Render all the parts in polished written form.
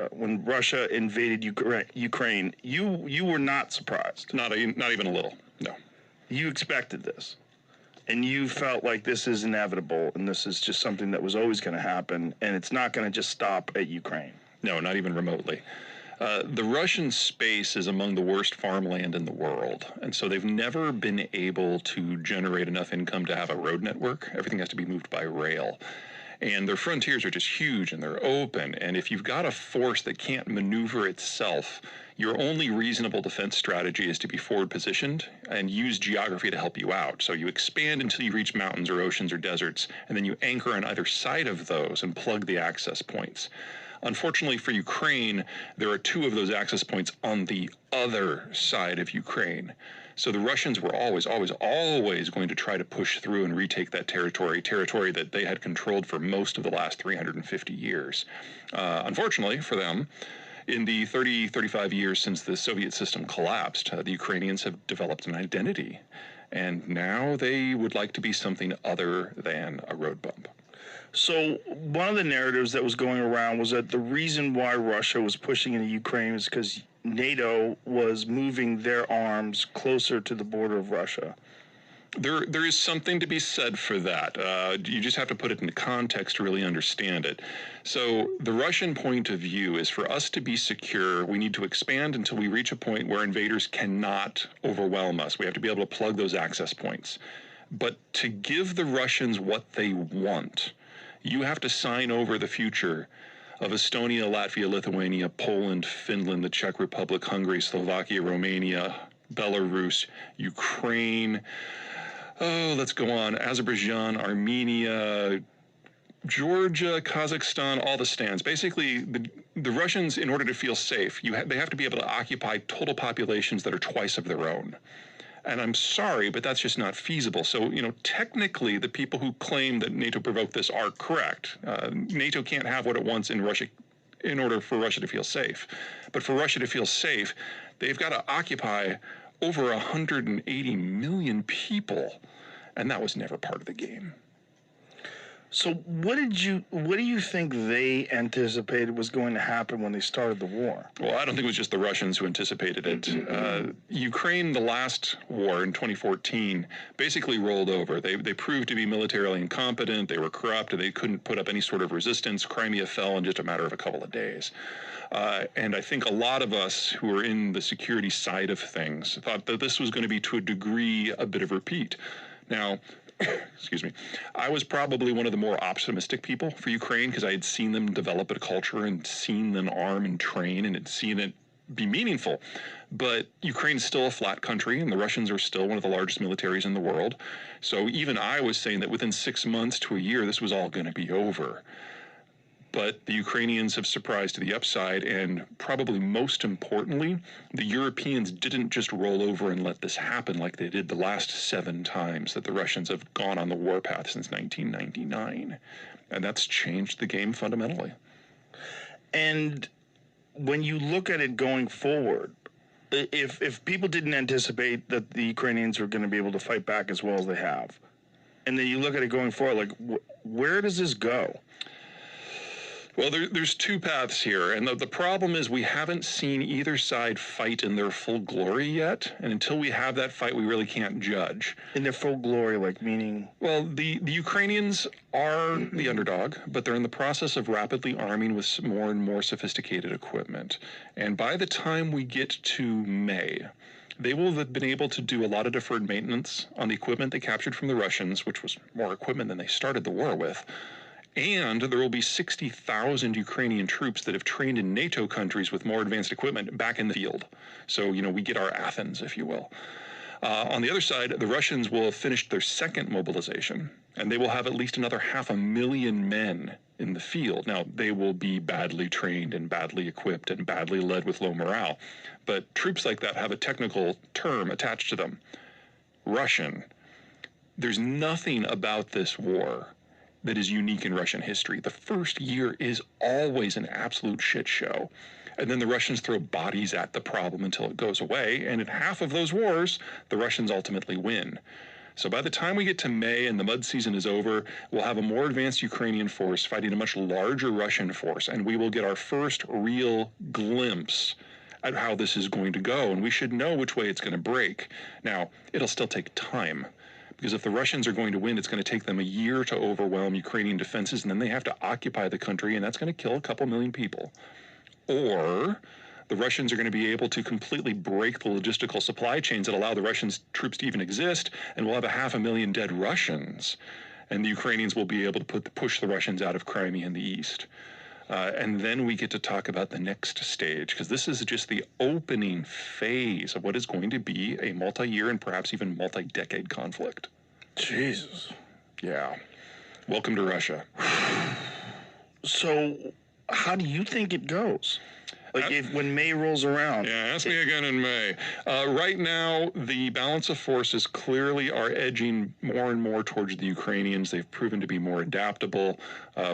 Russia, when Russia invaded Ukraine, you were not surprised. Not even a little. No. You expected this, and you felt like this is inevitable, and this is just something that was always going to happen, and it's not going to just stop at Ukraine. No, not even remotely. The Russian space is among the worst farmland in the world, and so they've never been able to generate enough income to have a road network. Everything has to be moved by rail. And their frontiers are just huge and they're open. And if you've got a force that can't maneuver itself, your only reasonable defense strategy is to be forward positioned and use geography to help you out. So you expand until you reach mountains or oceans or deserts, and then you anchor on either side of those and plug the access points. Unfortunately for Ukraine, there are two of those access points on the other side of Ukraine. So the Russians were always going to try to push through and retake that territory that they had controlled for most of the last 350 years. Unfortunately for them, in the 35 years since the Soviet system collapsed, the Ukrainians have developed an identity. And now they would like to be something other than a road bump. So one of the narratives that was going around was that the reason why Russia was pushing into Ukraine is because NATO was moving their arms closer to the border of Russia. There is something to be said for that. You just have to put it into context to really understand it. So the Russian point of view is, for us to be secure, we need to expand until we reach a point where invaders cannot overwhelm us. We have to be able to plug those access points. But to give the Russians what they want, you have to sign over the future of Estonia, Latvia, Lithuania, Poland, Finland, the Czech Republic, Hungary, Slovakia, Romania, Belarus, Ukraine, let's go on, Azerbaijan, Armenia, Georgia, Kazakhstan, all the stands. Basically, the Russians, in order to feel safe, they have to be able to occupy total populations that are twice of their own. And I'm sorry, but that's just not feasible. So, technically, the people who claim that NATO provoked this are correct. NATO can't have what it wants in Russia in order for Russia to feel safe. But for Russia to feel safe, they've got to occupy over 180 million people. And that was never part of the game. So what do you think they anticipated was going to happen when they started the war? Well, I don't think it was just the Russians who anticipated it. Ukraine, the last war in 2014, basically rolled over. They proved to be militarily incompetent, they were corrupt, and they couldn't put up any sort of resistance. Crimea fell in just a matter of a couple of days. And I think a lot of us who are in the security side of things thought that this was going to be, to a degree, a bit of repeat. Now, excuse me, I was probably one of the more optimistic people for Ukraine because I had seen them develop a culture and seen them arm and train and had seen it be meaningful. But Ukraine's still a flat country, and the Russians are still one of the largest militaries in the world. So even I was saying that within 6 months to a year, this was all going to be over. But the Ukrainians have surprised to the upside, and probably most importantly, the Europeans didn't just roll over and let this happen like they did the last 7 times that the Russians have gone on the warpath since 1999. And that's changed the game fundamentally. And when you look at it going forward, if people didn't anticipate that the Ukrainians were going to be able to fight back as well as they have, and then you look at it going forward, like, where does this go? Well, there's 2 paths here, and the problem is we haven't seen either side fight in their full glory yet, and until we have that fight, we really can't judge. In their full glory, like, meaning? Well, the Ukrainians are the underdog, but they're in the process of rapidly arming with more and more sophisticated equipment. And by the time we get to May, they will have been able to do a lot of deferred maintenance on the equipment they captured from the Russians, which was more equipment than they started the war with. And there will be 60,000 Ukrainian troops that have trained in NATO countries with more advanced equipment back in the field. So, we get our Athens, if you will. On the other side, the Russians will have finished their second mobilization, and they will have at least another 500,000 men in the field. Now, they will be badly trained and badly equipped and badly led with low morale. But troops like that have a technical term attached to them: Russian. There's nothing about this war that is unique in Russian history. The first year is always an absolute shit show. And then the Russians throw bodies at the problem until it goes away. And in half of those wars, the Russians ultimately win. So by the time we get to May and the mud season is over, we'll have a more advanced Ukrainian force fighting a much larger Russian force, and we will get our first real glimpse at how this is going to go, and we should know which way it's going to break. Now, it'll still take time, because if the Russians are going to win, it's going to take them a year to overwhelm Ukrainian defenses, and then they have to occupy the country, and that's going to kill a couple million people. Or the Russians are going to be able to completely break the logistical supply chains that allow the Russian troops to even exist, and we'll have 500,000 dead Russians, and the Ukrainians will be able to push the Russians out of Crimea in the east. And then we get to talk about the next stage, because this is just the opening phase of what is going to be a multi-year and perhaps even multi-decade conflict. Jesus. Yeah. Welcome to Russia. So, how do you think it goes? Like when May rolls around. Yeah, ask me again in May. Right now, the balance of forces clearly are edging more and more towards the Ukrainians. They've proven to be more adaptable.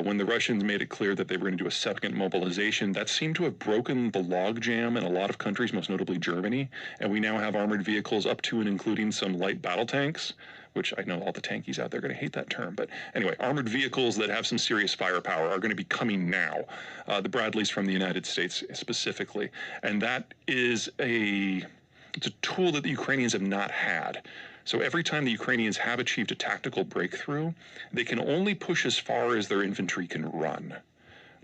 When the Russians made it clear that they were going to do a second mobilization, that seemed to have broken the logjam in a lot of countries, most notably Germany. And we now have armored vehicles up to and including some light battle tanks, which I know all the tankies out there are going to hate that term. But anyway, armored vehicles that have some serious firepower are going to be coming now. The Bradleys from the United States specifically. And that is it's a tool that the Ukrainians have not had. So every time the Ukrainians have achieved a tactical breakthrough, they can only push as far as their infantry can run.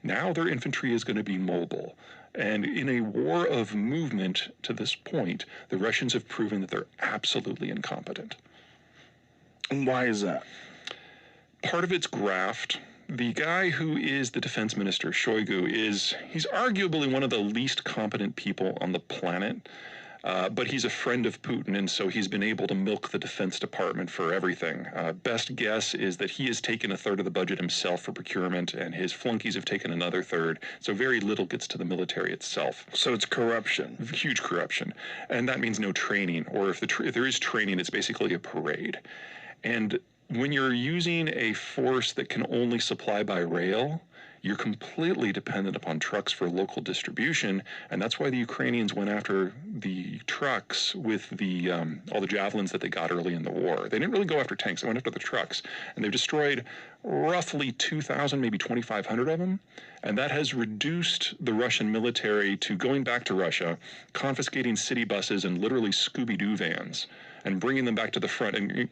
Now their infantry is going to be mobile. And in a war of movement to this point, the Russians have proven that they're absolutely incompetent. And why is that? Part of it's graft. The guy who is the defense minister, Shoigu, he's arguably one of the least competent people on the planet, but he's a friend of Putin, and so he's been able to milk the Defense Department for everything. Best guess is that he has taken a third of the budget himself for procurement, and his flunkies have taken another third, so very little gets to the military itself. So it's corruption. Huge corruption. And that means no training, or if there is training, it's basically a parade. And when you're using a force that can only supply by rail, you're completely dependent upon trucks for local distribution, and that's why the Ukrainians went after the trucks with all the javelins that they got early in the war. They didn't really go after tanks, they went after the trucks, and they've destroyed roughly 2,000, maybe 2,500 of them, and that has reduced the Russian military to going back to Russia, confiscating city buses and literally Scooby-Doo vans, and bringing them back to the front. And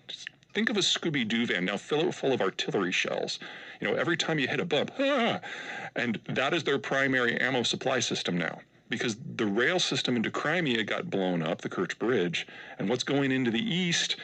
think of a Scooby-Doo van, now fill it full of artillery shells. You know, every time you hit a bump, and that is their primary ammo supply system now. Because the rail system into Crimea got blown up, the Kerch Bridge, and what's going into the east,